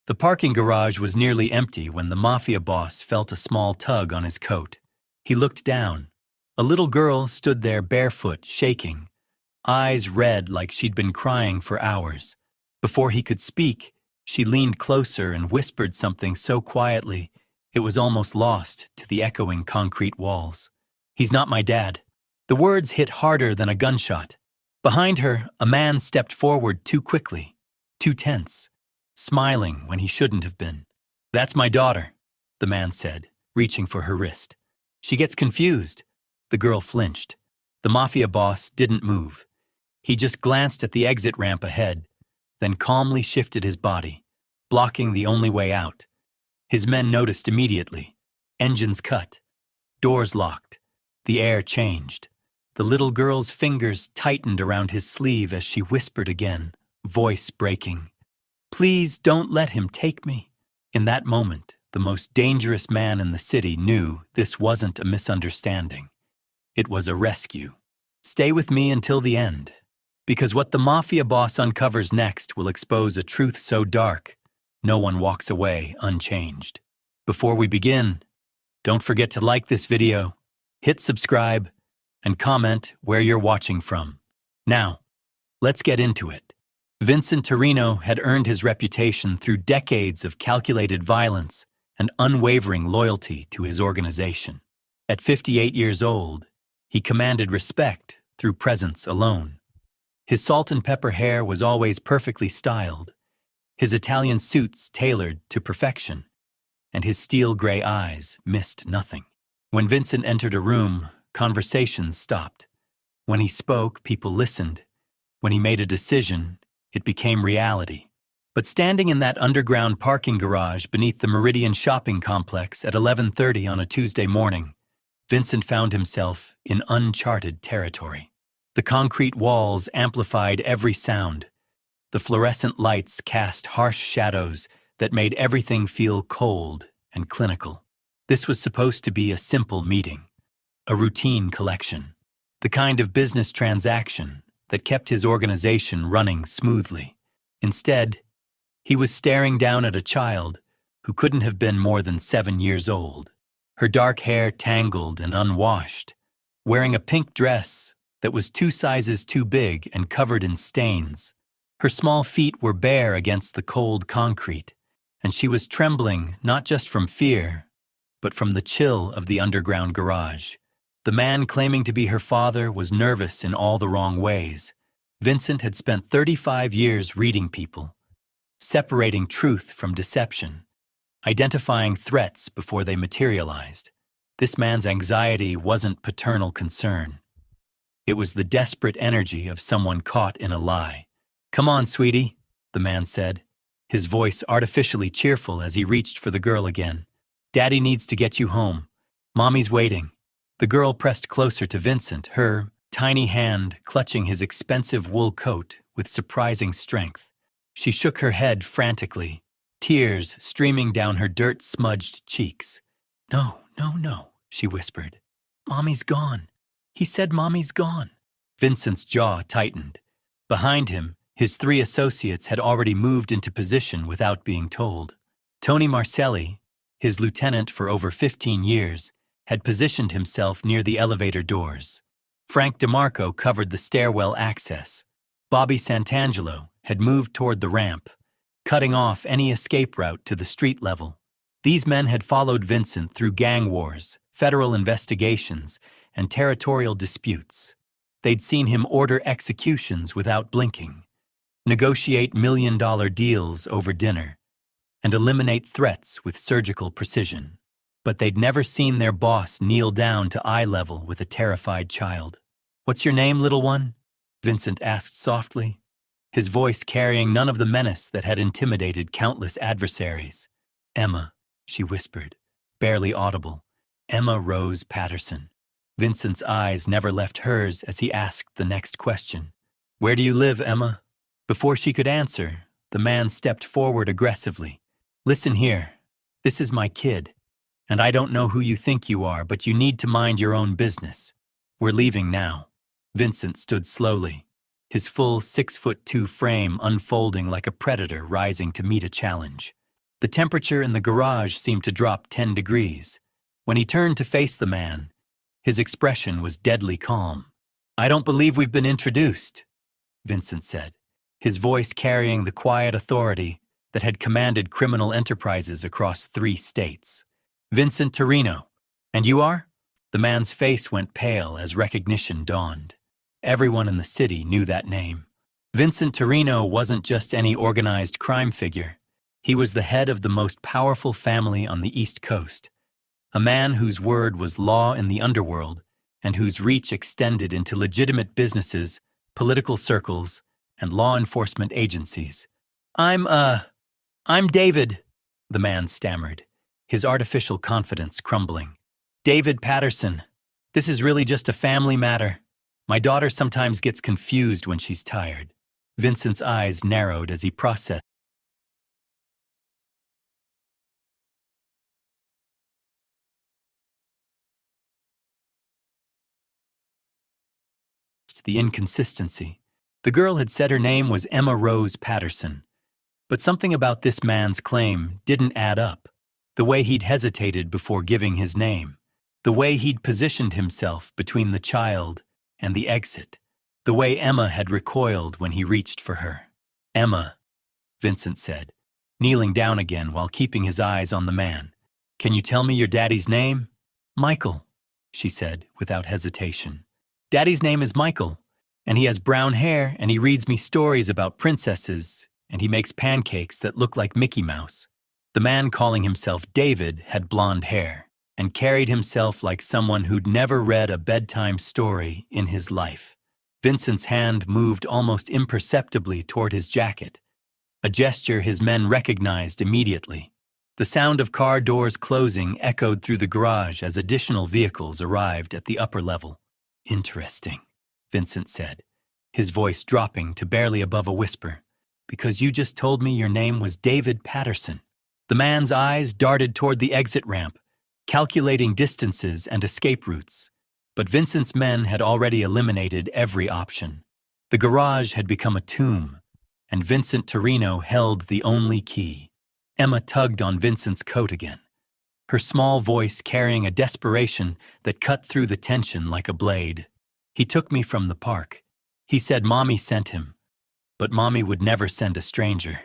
The parking garage was nearly empty when the Mafia boss felt a small tug on his coat. He looked down. A little girl stood there barefoot, shaking, eyes red like she'd been crying for hours. Before he could speak, she leaned closer and whispered something so quietly it was almost lost to the echoing concrete walls. "He's not my dad." The words hit harder than a gunshot. Behind her, a man stepped forward too quickly, too tense, smiling when he shouldn't have been. "That's my daughter," the man said, reaching for her wrist. "She gets confused." The girl flinched. The Mafia boss didn't move. He just glanced at the exit ramp ahead, then calmly shifted his body, blocking the only way out. His men noticed immediately. Engines cut. Doors locked. The air changed. The little girl's fingers tightened around his sleeve as she whispered again, voice breaking, "Please don't let him take me." In that moment, the most dangerous man in the city knew this wasn't a misunderstanding. It was a rescue. Stay with me until the end, because what the Mafia boss uncovers next will expose a truth so dark, no one walks away unchanged. Before we begin, don't forget to like this video, hit subscribe, and comment where you're watching from. Now, let's get into it. Vincent Torino had earned his reputation through decades of calculated violence and unwavering loyalty to his organization. At 58 years old, he commanded respect through presence alone. His salt and pepper hair was always perfectly styled, his Italian suits tailored to perfection, and his steel gray eyes missed nothing. When Vincent entered a room, conversations stopped. When he spoke, people listened. When he made a decision, it became reality. But standing in that underground parking garage beneath the Meridian shopping complex at 11:30 on a Tuesday morning, Vincent found himself in uncharted territory. The concrete walls amplified every sound. The fluorescent lights cast harsh shadows that made everything feel cold and clinical. This was supposed to be a simple meeting, a routine collection, the kind of business transaction that kept his organization running smoothly. Instead, he was staring down at a child who couldn't have been more than 7 years old. Her dark hair tangled and unwashed, wearing a pink dress that was 2 sizes too big and covered in stains. Her small feet were bare against the cold concrete, and she was trembling not just from fear, but from the chill of the underground garage. The man claiming to be her father was nervous in all the wrong ways. Vincent had spent 35 years reading people, separating truth from deception, identifying threats before they materialized. This man's anxiety wasn't paternal concern. It was the desperate energy of someone caught in a lie. "Come on, sweetie," the man said, his voice artificially cheerful as he reached for the girl again. "Daddy needs to get you home. Mommy's waiting." The girl pressed closer to Vincent, her tiny hand clutching his expensive wool coat with surprising strength. She shook her head frantically, tears streaming down her dirt-smudged cheeks. "No, no, no," she whispered. "Mommy's gone. He said Mommy's gone." Vincent's jaw tightened. Behind him, his 3 associates had already moved into position without being told. Tony Marcelli, his lieutenant for over 15 years, had positioned himself near the elevator doors. Frank DeMarco covered the stairwell access. Bobby Santangelo had moved toward the ramp, cutting off any escape route to the street level. These men had followed Vincent through gang wars, federal investigations, and territorial disputes. They'd seen him order executions without blinking, negotiate million-dollar deals over dinner, and eliminate threats with surgical precision. But they'd never seen their boss kneel down to eye level with a terrified child. "What's your name, little one?" Vincent asked softly, his voice carrying none of the menace that had intimidated countless adversaries. "Emma," she whispered, barely audible. "Emma Rose Patterson." Vincent's eyes never left hers as he asked the next question. "Where do you live, Emma?" Before she could answer, the man stepped forward aggressively. "Listen here. This is my kid. And I don't know who you think you are, but you need to mind your own business. We're leaving now." Vincent stood slowly, his full 6'2" frame unfolding like a predator rising to meet a challenge. The temperature in the garage seemed to drop 10 degrees. When he turned to face the man, his expression was deadly calm. "I don't believe we've been introduced," Vincent said, his voice carrying the quiet authority that had commanded criminal enterprises across 3 states. "Vincent Torino. And you are?" The man's face went pale as recognition dawned. Everyone in the city knew that name. Vincent Torino wasn't just any organized crime figure. He was the head of the most powerful family on the East Coast, a man whose word was law in the underworld and whose reach extended into legitimate businesses, political circles, and law enforcement agencies. I'm David," the man stammered, his artificial confidence crumbling. "David Patterson. This is really just a family matter. My daughter sometimes gets confused when she's tired." Vincent's eyes narrowed as he processed the inconsistency. The girl had said her name was Emma Rose Patterson, but something about this man's claim didn't add up. The way he'd hesitated before giving his name, the way he'd positioned himself between the child and the exit, the way Emma had recoiled when he reached for her. "Emma," Vincent said, kneeling down again while keeping his eyes on the man. "Can you tell me your daddy's name?" "Michael," she said without hesitation. "Daddy's name is Michael, and he has brown hair, and he reads me stories about princesses, and he makes pancakes that look like Mickey Mouse." The man calling himself David had blonde hair and carried himself like someone who'd never read a bedtime story in his life. Vincent's hand moved almost imperceptibly toward his jacket, a gesture his men recognized immediately. The sound of car doors closing echoed through the garage as additional vehicles arrived at the upper level. "Interesting," Vincent said, his voice dropping to barely above a whisper, "because you just told me your name was David Patterson." The man's eyes darted toward the exit ramp, calculating distances and escape routes. But Vincent's men had already eliminated every option. The garage had become a tomb, and Vincent Torino held the only key. Emma tugged on Vincent's coat again, her small voice carrying a desperation that cut through the tension like a blade. "He took me from the park. He said Mommy sent him. But Mommy would never send a stranger.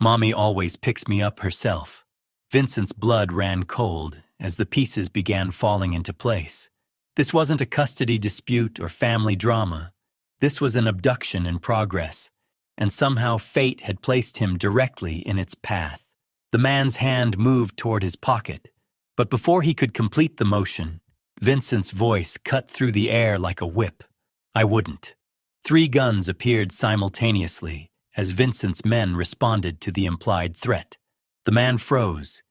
Mommy always picks me up herself." Vincent's blood ran cold as the pieces began falling into place. This wasn't a custody dispute or family drama. This was an abduction in progress, and somehow fate had placed him directly in its path. The man's hand moved toward his pocket, but before he could complete the motion, Vincent's voice cut through the air like a whip. "I wouldn't." 3 guns appeared simultaneously as Vincent's men responded to the implied threat. The man froze,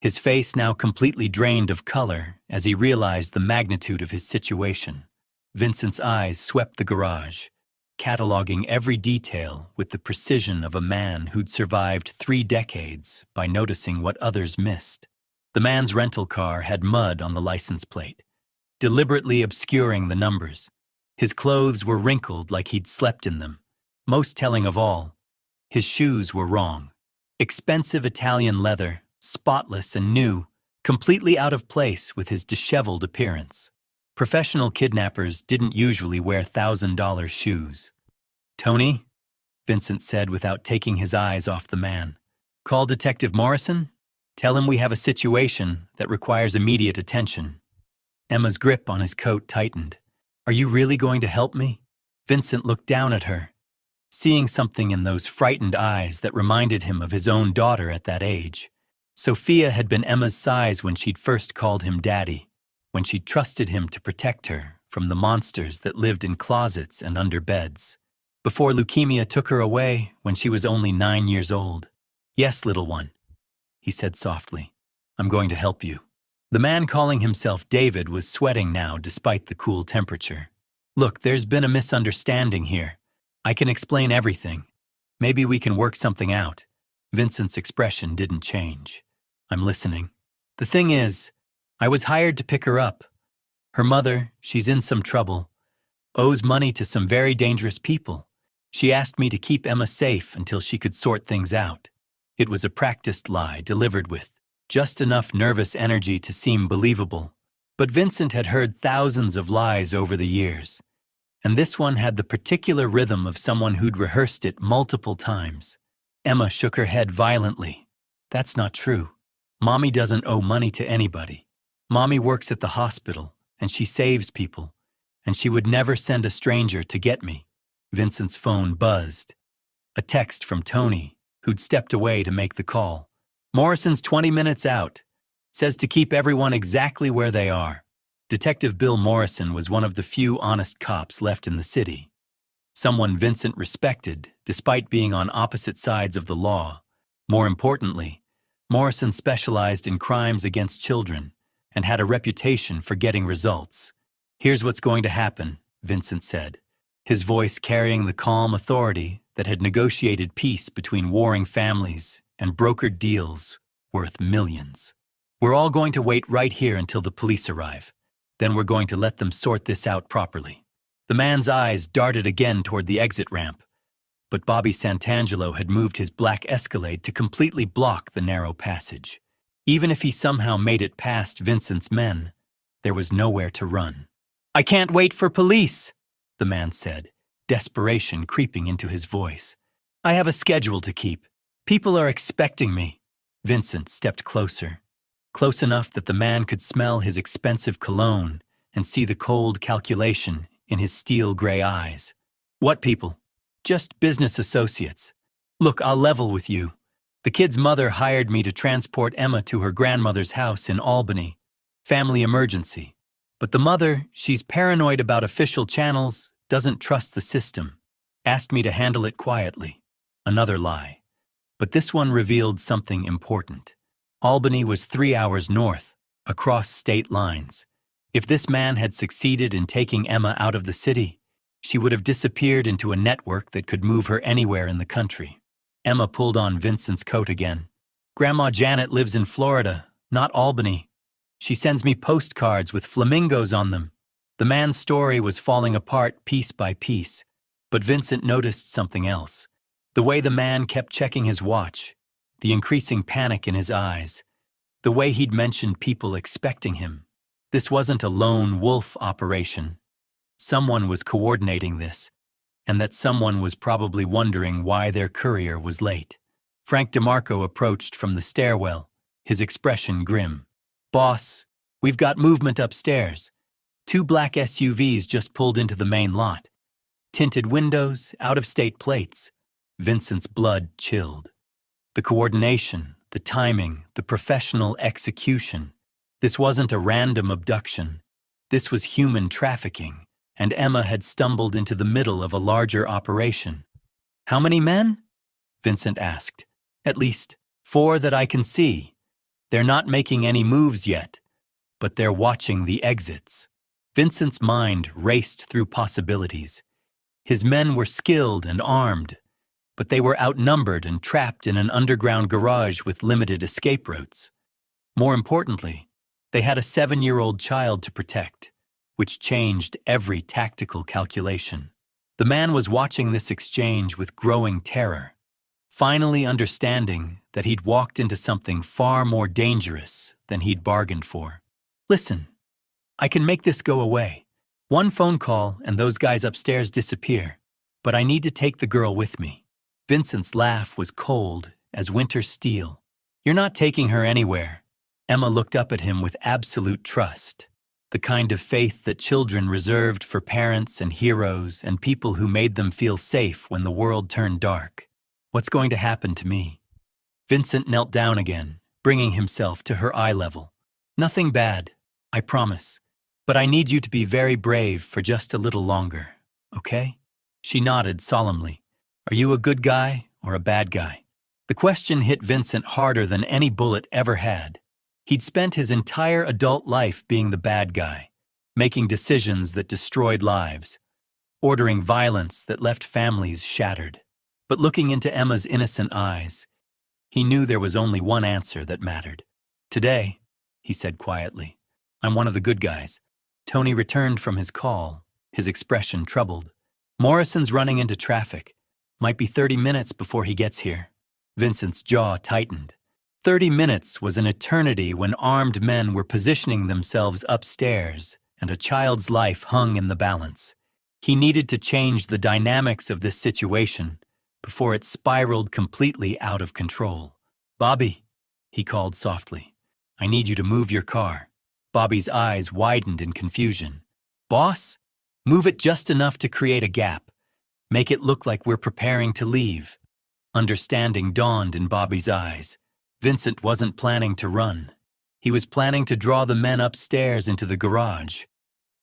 his face now completely drained of color as he realized the magnitude of his situation. Vincent's eyes swept the garage, cataloging every detail with the precision of a man who'd survived 3 decades by noticing what others missed. The man's rental car had mud on the license plate, deliberately obscuring the numbers. His clothes were wrinkled like he'd slept in them. Most telling of all, his shoes were wrong. Expensive Italian leather, spotless and new, completely out of place with his disheveled appearance. Professional kidnappers didn't usually wear $1,000 shoes. "Tony," Vincent said without taking his eyes off the man. "Call Detective Morrison. Tell him we have a situation that requires immediate attention." Emma's grip on his coat tightened. "Are you really going to help me?" Vincent looked down at her, seeing something in those frightened eyes that reminded him of his own daughter at that age. Sophia had been Emma's size when she'd first called him daddy, when she'd trusted him to protect her from the monsters that lived in closets and under beds. Before leukemia took her away when she was only 9 years old. "Yes, little one," he said softly. "I'm going to help you." The man calling himself David was sweating now despite the cool temperature. "Look, there's been a misunderstanding here. I can explain everything. Maybe we can work something out." Vincent's expression didn't change. "I'm listening. The thing is, I was hired to pick her up. Her mother, she's in some trouble, owes money to some very dangerous people. She asked me to keep Emma safe until she could sort things out." It was a practiced lie delivered with just enough nervous energy to seem believable. But Vincent had heard thousands of lies over the years, and this one had the particular rhythm of someone who'd rehearsed it multiple times. Emma shook her head violently. That's not true. Mommy doesn't owe money to anybody. Mommy works at the hospital, and she saves people, and she would never send a stranger to get me. Vincent's phone buzzed. A text from Tony, who'd stepped away to make the call. Morrison's 20 minutes out. Says to keep everyone exactly where they are. Detective Bill Morrison was one of the few honest cops left in the city. Someone Vincent respected, despite being on opposite sides of the law. More importantly, Morrison specialized in crimes against children and had a reputation for getting results. Here's what's going to happen, Vincent said, his voice carrying the calm authority that had negotiated peace between warring families and brokered deals worth millions. We're all going to wait right here until the police arrive. Then we're going to let them sort this out properly. The man's eyes darted again toward the exit ramp, but Bobby Santangelo had moved his black Escalade to completely block the narrow passage. Even if he somehow made it past Vincent's men, there was nowhere to run. I can't wait for police, the man said, desperation creeping into his voice. I have a schedule to keep. People are expecting me. Vincent stepped closer, close enough that the man could smell his expensive cologne and see the cold calculation in his steel-gray eyes. What people? Just business associates. Look, I'll level with you. The kid's mother hired me to transport Emma to her grandmother's house in Albany. Family emergency. But the mother, she's paranoid about official channels, doesn't trust the system. Asked me to handle it quietly. Another lie. But this one revealed something important. Albany was 3 hours north, across state lines. If this man had succeeded in taking Emma out of the city, she would have disappeared into a network that could move her anywhere in the country. Emma pulled on Vincent's coat again. Grandma Janet lives in Florida, not Albany. She sends me postcards with flamingos on them. The man's story was falling apart piece by piece, but Vincent noticed something else. The way the man kept checking his watch, the increasing panic in his eyes, the way he'd mentioned people expecting him. This wasn't a lone wolf operation. Someone was coordinating this, and that someone was probably wondering why their courier was late. Frank DeMarco approached from the stairwell, his expression grim. Boss, we've got movement upstairs. 2 black SUVs just pulled into the main lot. Tinted windows, out-of-state plates. Vincent's blood chilled. The coordination, the timing, the professional execution. This wasn't a random abduction. This was human trafficking, and Emma had stumbled into the middle of a larger operation. How many men? Vincent asked. At least 4 that I can see. They're not making any moves yet, but they're watching the exits. Vincent's mind raced through possibilities. His men were skilled and armed, but they were outnumbered and trapped in an underground garage with limited escape routes. More importantly, they had a 7-year-old child to protect, which changed every tactical calculation. The man was watching this exchange with growing terror, finally understanding that he'd walked into something far more dangerous than he'd bargained for. Listen, I can make this go away. 1 phone call and those guys upstairs disappear, but I need to take the girl with me. Vincent's laugh was cold as winter steel. You're not taking her anywhere. Emma looked up at him with absolute trust, the kind of faith that children reserved for parents and heroes and people who made them feel safe when the world turned dark. What's going to happen to me? Vincent knelt down again, bringing himself to her eye level. Nothing bad, I promise. But I need you to be very brave for just a little longer, okay? She nodded solemnly. Are you a good guy or a bad guy? The question hit Vincent harder than any bullet ever had. He'd spent his entire adult life being the bad guy, making decisions that destroyed lives, ordering violence that left families shattered. But looking into Emma's innocent eyes, he knew there was only one answer that mattered. Today, he said quietly, I'm one of the good guys. Tony returned from his call, his expression troubled. Morrison's running into traffic. Might be 30 minutes before he gets here. Vincent's jaw tightened. 30 minutes was an eternity when armed men were positioning themselves upstairs and a child's life hung in the balance. He needed to change the dynamics of this situation before it spiraled completely out of control. "Bobby," he called softly, "I need you to move your car." Bobby's eyes widened in confusion. "Boss? Move it just enough to create a gap. Make it look like we're preparing to leave." Understanding dawned in Bobby's eyes. Vincent wasn't planning to run. He was planning to draw the men upstairs into the garage,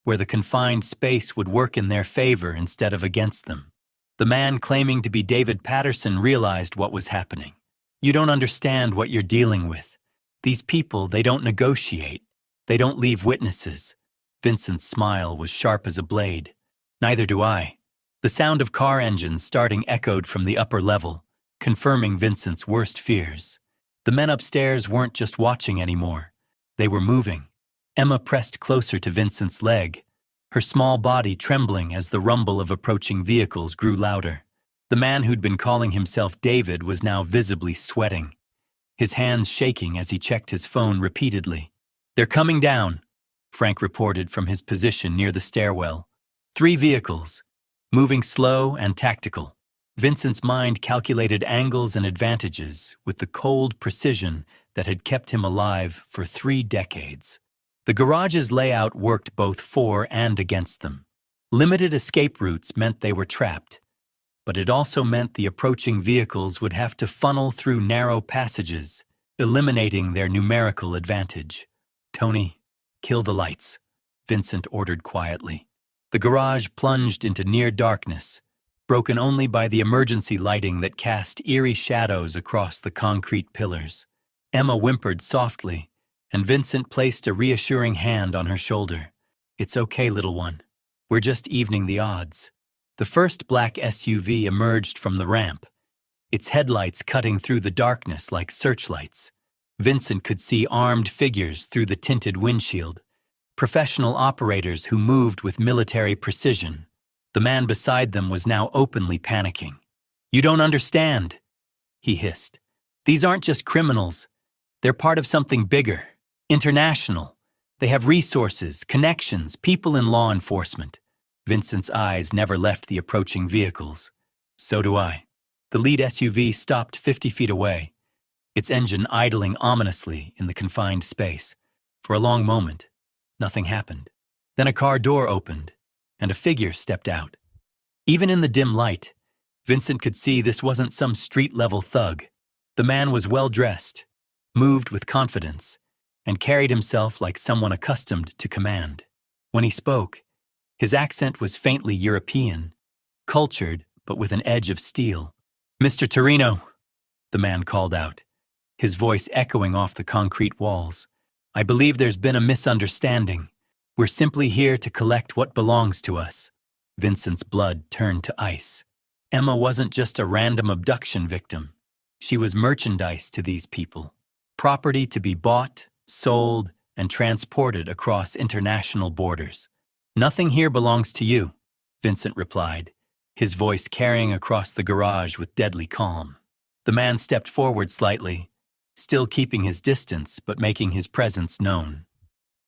where the confined space would work in their favor instead of against them. The man claiming to be David Patterson realized what was happening. "You don't understand what you're dealing with. These people, they don't negotiate. They don't leave witnesses." Vincent's smile was sharp as a blade. "Neither do I." The sound of car engines starting echoed from the upper level, confirming Vincent's worst fears. The men upstairs weren't just watching anymore. They were moving. Emma pressed closer to Vincent's leg, her small body trembling as the rumble of approaching vehicles grew louder. The man who'd been calling himself David was now visibly sweating, his hands shaking as he checked his phone repeatedly. "They're coming down," Frank reported from his position near the stairwell. 3 vehicles, moving slow and tactical. Vincent's mind calculated angles and advantages with the cold precision that had kept him alive for 3 decades. The garage's layout worked both for and against them. Limited escape routes meant they were trapped, but it also meant the approaching vehicles would have to funnel through narrow passages, eliminating their numerical advantage. "Tony, kill the lights," Vincent ordered quietly. The garage plunged into near darkness, broken only by the emergency lighting that cast eerie shadows across the concrete pillars. Emma whimpered softly, and Vincent placed a reassuring hand on her shoulder. "It's okay, little one. We're just evening the odds." The first black SUV emerged from the ramp, its headlights cutting through the darkness like searchlights. Vincent could see armed figures through the tinted windshield, professional operators who moved with military precision. The man beside them was now openly panicking. "You don't understand," he hissed. "These aren't just criminals. They're part of something bigger, international. They have resources, connections, people in law enforcement." Vincent's eyes never left the approaching vehicles. "So do I." The lead SUV stopped 50 feet away, its engine idling ominously in the confined space. For a long moment, nothing happened. Then a car door opened, and a figure stepped out. Even in the dim light, Vincent could see this wasn't some street-level thug. The man was well-dressed, moved with confidence, and carried himself like someone accustomed to command. When he spoke, his accent was faintly European, cultured but with an edge of steel. "Mr. Torino," the man called out, his voice echoing off the concrete walls. "I believe there's been a misunderstanding. We're simply here to collect what belongs to us." Vincent's blood turned to ice. Emma wasn't just a random abduction victim. She was merchandise to these people, property to be bought, sold, and transported across international borders. "Nothing here belongs to you," Vincent replied, his voice carrying across the garage with deadly calm. The man stepped forward slightly, still keeping his distance but making his presence known.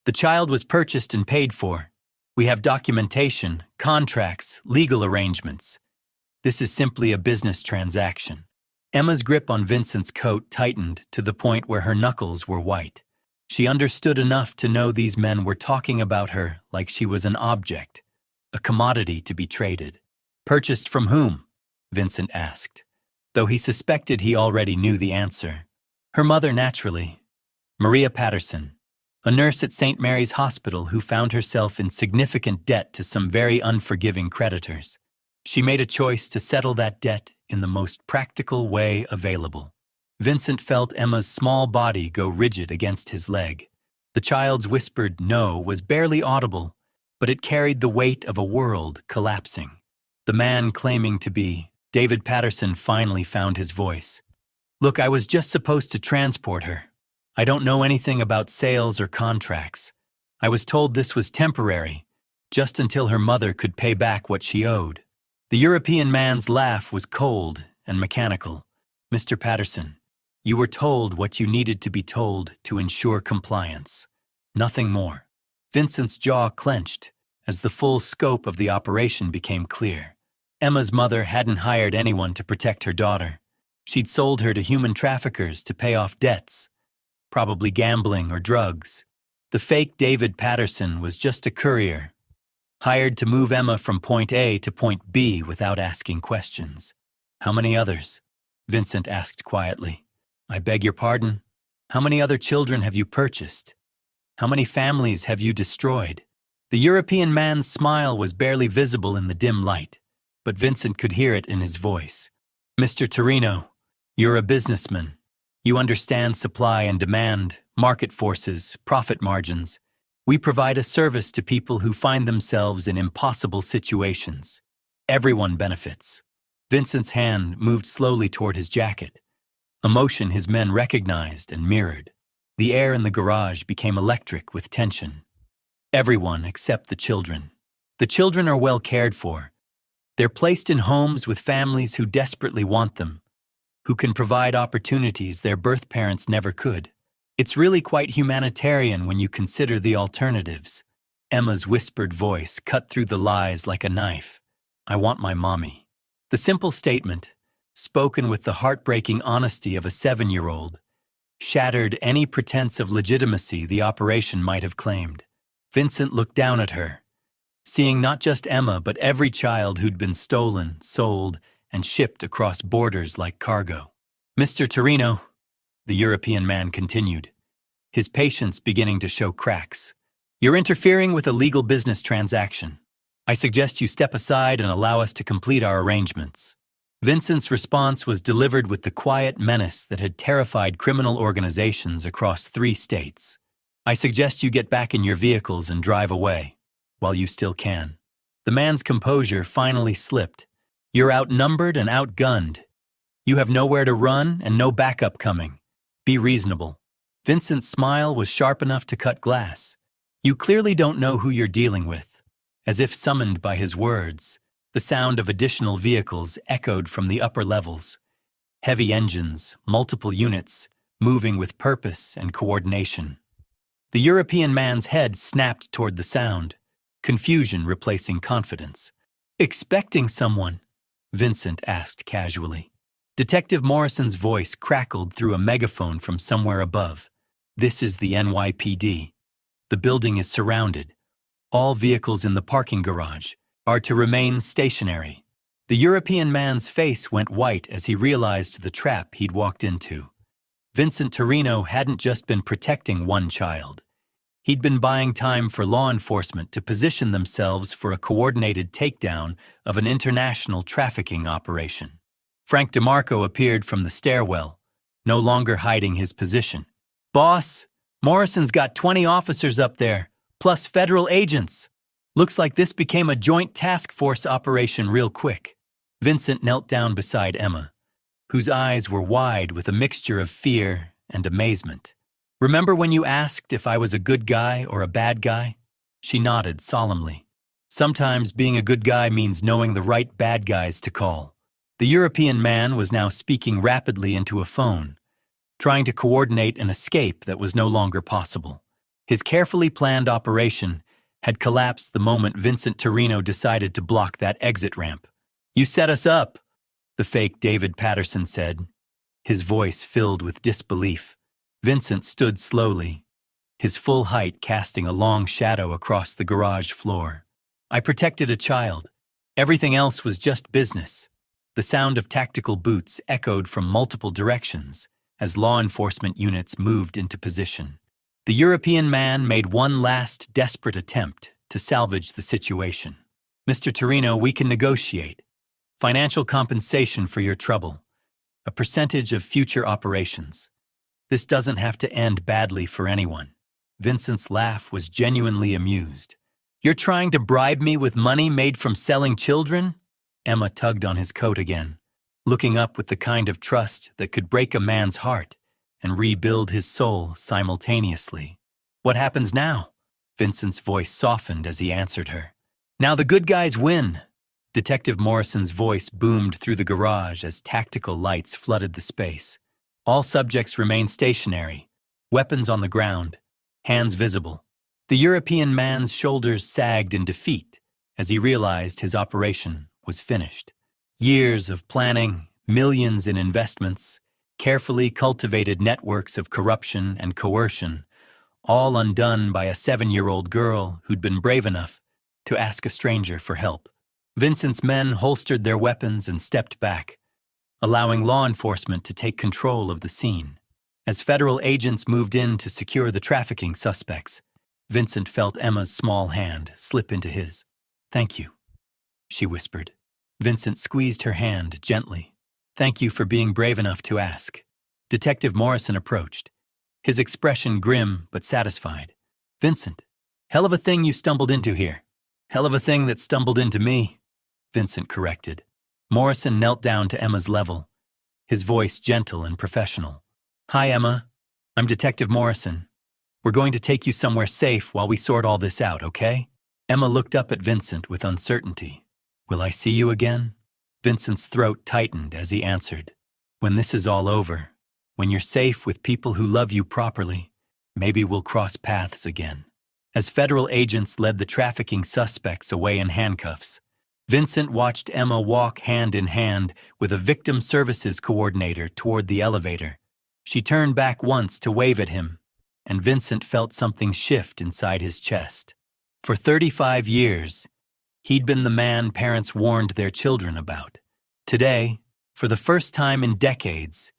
"The child was purchased and paid for. We have documentation, contracts, legal arrangements. This is simply a business transaction." Emma's grip on Vincent's coat tightened to the point where her knuckles were white. She understood enough to know these men were talking about her like she was an object, a commodity to be traded. "Purchased from whom?" Vincent asked, though he suspected he already knew the answer. "Her mother, naturally. Maria Patterson, a nurse at St. Mary's Hospital who found herself in significant debt to some very unforgiving creditors. She made a choice to settle that debt in the most practical way available." Vincent felt Emma's small body go rigid against his leg. The child's whispered no was barely audible, but it carried the weight of a world collapsing. The man claiming to be David Patterson finally found his voice. "Look, I was just supposed to transport her. I don't know anything about sales or contracts. I was told this was temporary, just until her mother could pay back what she owed." The European man's laugh was cold and mechanical. Mr. Patterson, you were told what you needed to be told to ensure compliance. Nothing more. Vincent's jaw clenched as the full scope of the operation became clear. Emma's mother hadn't hired anyone to protect her daughter. She'd sold her to human traffickers to pay off debts, probably gambling or drugs. The fake David Patterson was just a courier, hired to move Emma from point A to point B without asking questions. How many others? Vincent asked quietly. I beg your pardon? How many other children have you purchased? How many families have you destroyed? The European man's smile was barely visible in the dim light, but Vincent could hear it in his voice. Mr. Torino, you're a businessman. You understand supply and demand, market forces, profit margins. We provide a service to people who find themselves in impossible situations. Everyone benefits. Vincent's hand moved slowly toward his jacket, a motion his men recognized and mirrored. The air in the garage became electric with tension. Everyone except the children. The children are well cared for. They're placed in homes with families who desperately want them, who can provide opportunities their birth parents never could. It's really quite humanitarian when you consider the alternatives. Emma's whispered voice cut through the lies like a knife. I want my mommy. The simple statement, spoken with the heartbreaking honesty of a 7-year-old, shattered any pretense of legitimacy the operation might have claimed. Vincent looked down at her, seeing not just Emma but every child who'd been stolen, sold, and shipped across borders like cargo. Mr. Torino, the European man continued, his patience beginning to show cracks. You're interfering with a legal business transaction. I suggest you step aside and allow us to complete our arrangements. Vincent's response was delivered with the quiet menace that had terrified criminal organizations across 3 states. I suggest you get back in your vehicles and drive away, while you still can. The man's composure finally slipped. You're outnumbered and outgunned. You have nowhere to run and no backup coming. Be reasonable. Vincent's smile was sharp enough to cut glass. You clearly don't know who you're dealing with. As if summoned by his words, the sound of additional vehicles echoed from the upper levels. Heavy engines, multiple units, moving with purpose and coordination. The European man's head snapped toward the sound, confusion replacing confidence. Expecting someone? Vincent asked casually. Detective Morrison's voice crackled through a megaphone from somewhere above. This is the NYPD. The building is surrounded. All vehicles in the parking garage are to remain stationary. The European man's face went white as he realized the trap he'd walked into. Vincent Torino hadn't just been protecting one child. He'd been buying time for law enforcement to position themselves for a coordinated takedown of an international trafficking operation. Frank DeMarco appeared from the stairwell, no longer hiding his position. Boss, Morrison's got 20 officers up there, plus federal agents. Looks like this became a joint task force operation real quick. Vincent knelt down beside Emma, whose eyes were wide with a mixture of fear and amazement. Remember when you asked if I was a good guy or a bad guy? She nodded solemnly. Sometimes being a good guy means knowing the right bad guys to call. The European man was now speaking rapidly into a phone, trying to coordinate an escape that was no longer possible. His carefully planned operation had collapsed the moment Vincent Torino decided to block that exit ramp. You set us up, the fake David Patterson said, his voice filled with disbelief. Vincent stood slowly, his full height casting a long shadow across the garage floor. I protected a child. Everything else was just business. The sound of tactical boots echoed from multiple directions as law enforcement units moved into position. The European man made one last desperate attempt to salvage the situation. Mr. Torino, we can negotiate. Financial compensation for your trouble. A percentage of future operations. This doesn't have to end badly for anyone. Vincent's laugh was genuinely amused. You're trying to bribe me with money made from selling children? Emma tugged on his coat again, looking up with the kind of trust that could break a man's heart and rebuild his soul simultaneously. What happens now? Vincent's voice softened as he answered her. Now the good guys win. Detective Morrison's voice boomed through the garage as tactical lights flooded the space. All subjects remained stationary, weapons on the ground, hands visible. The European man's shoulders sagged in defeat as he realized his operation was finished. Years of planning, millions in investments, carefully cultivated networks of corruption and coercion, all undone by a 7-year-old girl who'd been brave enough to ask a stranger for help. Vincent's men holstered their weapons and stepped back, allowing law enforcement to take control of the scene. As federal agents moved in to secure the trafficking suspects, Vincent felt Emma's small hand slip into his. "Thank you," she whispered. Vincent squeezed her hand gently. "Thank you for being brave enough to ask." Detective Morrison approached, his expression grim but satisfied. "Vincent, hell of a thing you stumbled into here." "Hell of a thing that stumbled into me," Vincent corrected. Morrison knelt down to Emma's level, his voice gentle and professional. "Hi, Emma. I'm Detective Morrison. We're going to take you somewhere safe while we sort all this out, okay?" Emma looked up at Vincent with uncertainty. "Will I see you again?" Vincent's throat tightened as he answered. "When this is all over, when you're safe with people who love you properly, maybe we'll cross paths again." As federal agents led the trafficking suspects away in handcuffs, Vincent watched Emma walk hand in hand with a victim services coordinator toward the elevator. She turned back once to wave at him, and Vincent felt something shift inside his chest. For 35 years, he'd been the man parents warned their children about. Today, for the first time in decades,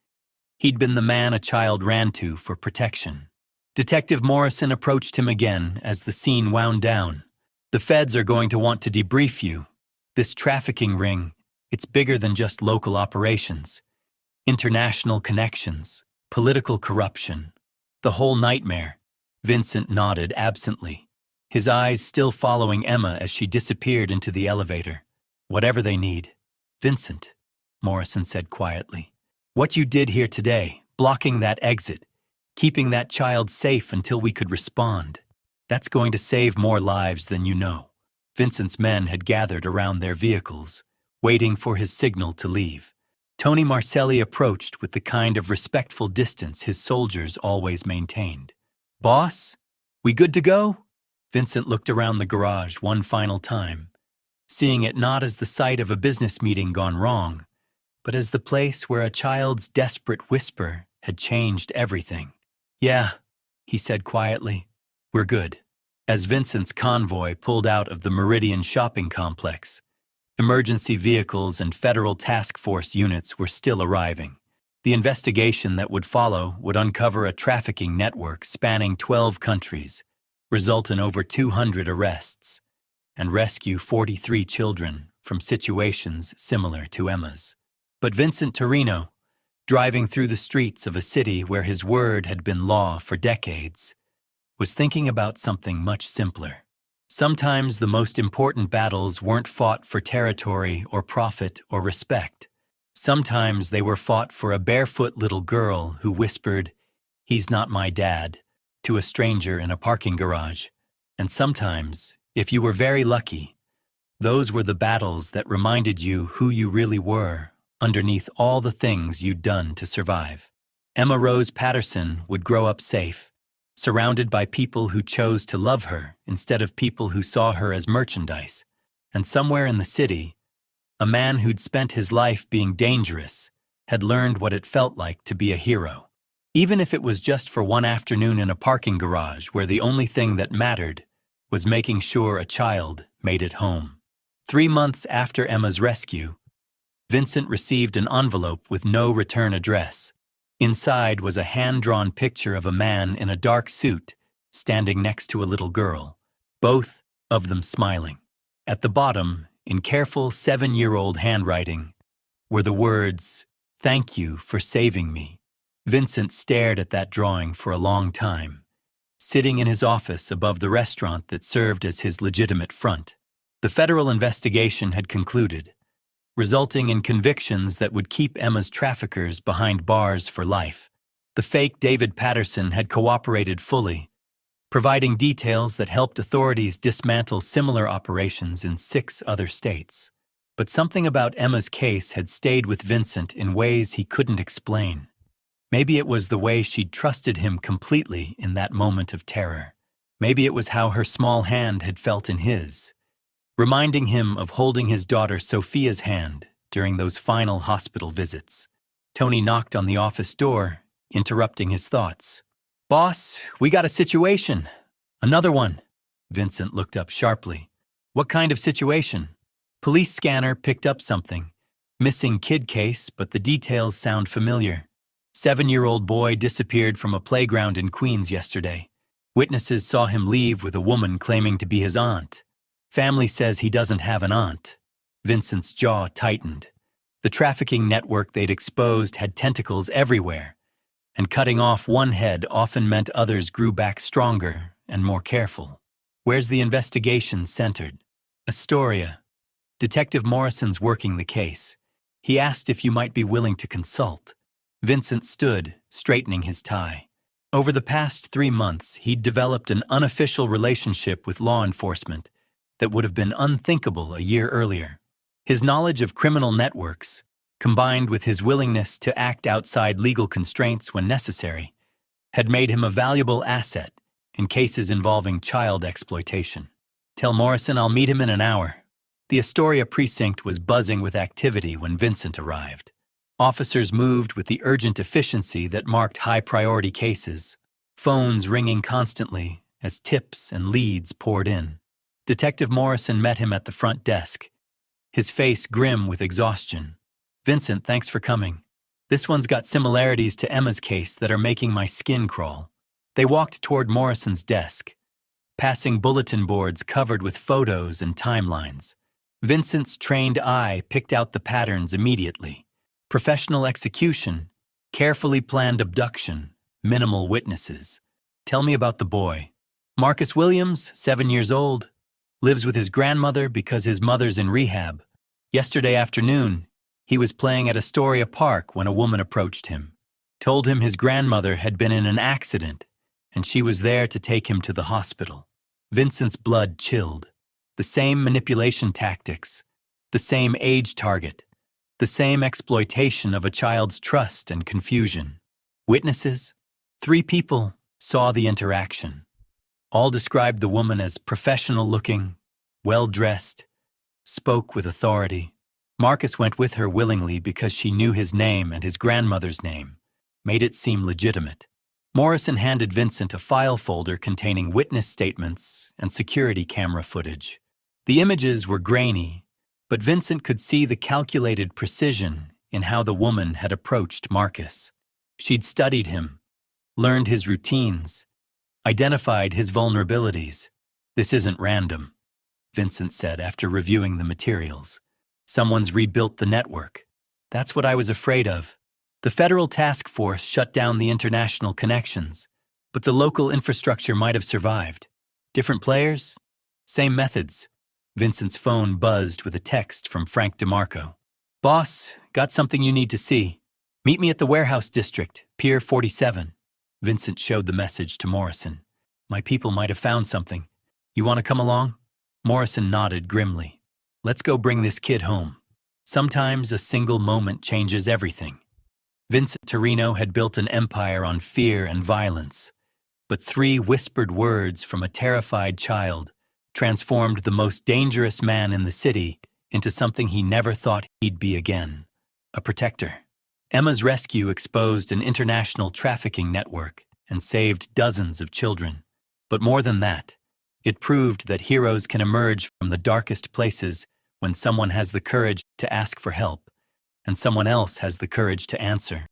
he'd been the man a child ran to for protection. Detective Morrison approached him again as the scene wound down. "The feds are going to want to debrief you. This trafficking ring, it's bigger than just local operations. International connections, political corruption, the whole nightmare." Vincent nodded absently, his eyes still following Emma as she disappeared into the elevator. "Whatever they need." "Vincent," Morrison said quietly, "what you did here today, blocking that exit, keeping that child safe until we could respond, that's going to save more lives than you know." Vincent's men had gathered around their vehicles, waiting for his signal to leave. Tony Marcelli approached with the kind of respectful distance his soldiers always maintained. "Boss, we good to go?" Vincent looked around the garage one final time, seeing it not as the site of a business meeting gone wrong, but as the place where a child's desperate whisper had changed everything. "Yeah," he said quietly, "we're good." As Vincent's convoy pulled out of the Meridian shopping complex, emergency vehicles and federal task force units were still arriving. The investigation that would follow would uncover a trafficking network spanning 12 countries, result in over 200 arrests, and rescue 43 children from situations similar to Emma's. But Vincent Torino, driving through the streets of a city where his word had been law for decades, was thinking about something much simpler. Sometimes the most important battles weren't fought for territory or profit or respect. Sometimes they were fought for a barefoot little girl who whispered, "He's not my dad," to a stranger in a parking garage. And sometimes, if you were very lucky, those were the battles that reminded you who you really were underneath all the things you'd done to survive. Emma Rose Patterson would grow up safe, surrounded by people who chose to love her instead of people who saw her as merchandise. And somewhere in the city, a man who'd spent his life being dangerous had learned what it felt like to be a hero. Even if it was just for one afternoon in a parking garage where the only thing that mattered was making sure a child made it home. 3 months after Emma's rescue, Vincent received an envelope with no return address. Inside was a hand-drawn picture of a man in a dark suit standing next to a little girl, both of them smiling. At the bottom, in careful 7-year-old handwriting, were the words, "Thank you for saving me." Vincent stared at that drawing for a long time, sitting in his office above the restaurant that served as his legitimate front. The federal investigation had concluded, resulting in convictions that would keep Emma's traffickers behind bars for life. The fake David Patterson had cooperated fully, providing details that helped authorities dismantle similar operations in 6 other states. But something about Emma's case had stayed with Vincent in ways he couldn't explain. Maybe it was the way she'd trusted him completely in that moment of terror. Maybe it was how her small hand had felt in his, reminding him of holding his daughter Sophia's hand during those final hospital visits. Tony knocked on the office door, interrupting his thoughts. "Boss, we got a situation." "Another one." Vincent looked up sharply. "What kind of situation?" Police scanner picked up something. Missing kid case, but the details sound familiar. 7-year-old boy disappeared from a playground in Queens yesterday. Witnesses saw him leave with a woman claiming to be his aunt. Family says he doesn't have an aunt. Vincent's jaw tightened. The trafficking network they'd exposed had tentacles everywhere, and cutting off one head often meant others grew back stronger and more careful. Where's the investigation centered? Astoria. Detective Morrison's working the case. He asked if you might be willing to consult. Vincent stood, straightening his tie. Over the past 3 months, he'd developed an unofficial relationship with law enforcement that would have been unthinkable a year earlier. His knowledge of criminal networks, combined with his willingness to act outside legal constraints when necessary, had made him a valuable asset in cases involving child exploitation. "Tell Morrison I'll meet him in an hour." The Astoria precinct was buzzing with activity when Vincent arrived. Officers moved with the urgent efficiency that marked high-priority cases, phones ringing constantly as tips and leads poured in. Detective Morrison met him at the front desk, his face grim with exhaustion. "Vincent, thanks for coming. This one's got similarities to Emma's case that are making my skin crawl." They walked toward Morrison's desk, passing bulletin boards covered with photos and timelines. Vincent's trained eye picked out the patterns immediately. Professional execution, carefully planned abduction, minimal witnesses. "Tell me about the boy." "Marcus Williams, 7 years old. Lives with his grandmother because his mother's in rehab. Yesterday afternoon, he was playing at Astoria Park when a woman approached him. Told him his grandmother had been in an accident and she was there to take him to the hospital." Vincent's blood chilled. The same manipulation tactics, the same age target, the same exploitation of a child's trust and confusion. Witnesses? 3 people saw the interaction. All described the woman as professional-looking, well-dressed, spoke with authority. Marcus went with her willingly because she knew his name and his grandmother's name, made it seem legitimate. Morrison handed Vincent a file folder containing witness statements and security camera footage. The images were grainy, but Vincent could see the calculated precision in how the woman had approached Marcus. She'd studied him, learned his routines, identified his vulnerabilities. "This isn't random," Vincent said after reviewing the materials. "Someone's rebuilt the network." "That's what I was afraid of." The federal task force shut down the international connections, but the local infrastructure might have survived. Different players? Same methods. Vincent's phone buzzed with a text from Frank DeMarco. "Boss, got something you need to see. Meet me at the warehouse district, Pier 47. Vincent showed the message to Morrison. "My people might have found something. You want to come along?" Morrison nodded grimly. "Let's go bring this kid home. Sometimes a single moment changes everything." Vincent Torino had built an empire on fear and violence, but 3 whispered words from a terrified child transformed the most dangerous man in the city into something he never thought he'd be again: a protector. Emma's rescue exposed an international trafficking network and saved dozens of children. But more than that, it proved that heroes can emerge from the darkest places when someone has the courage to ask for help and someone else has the courage to answer.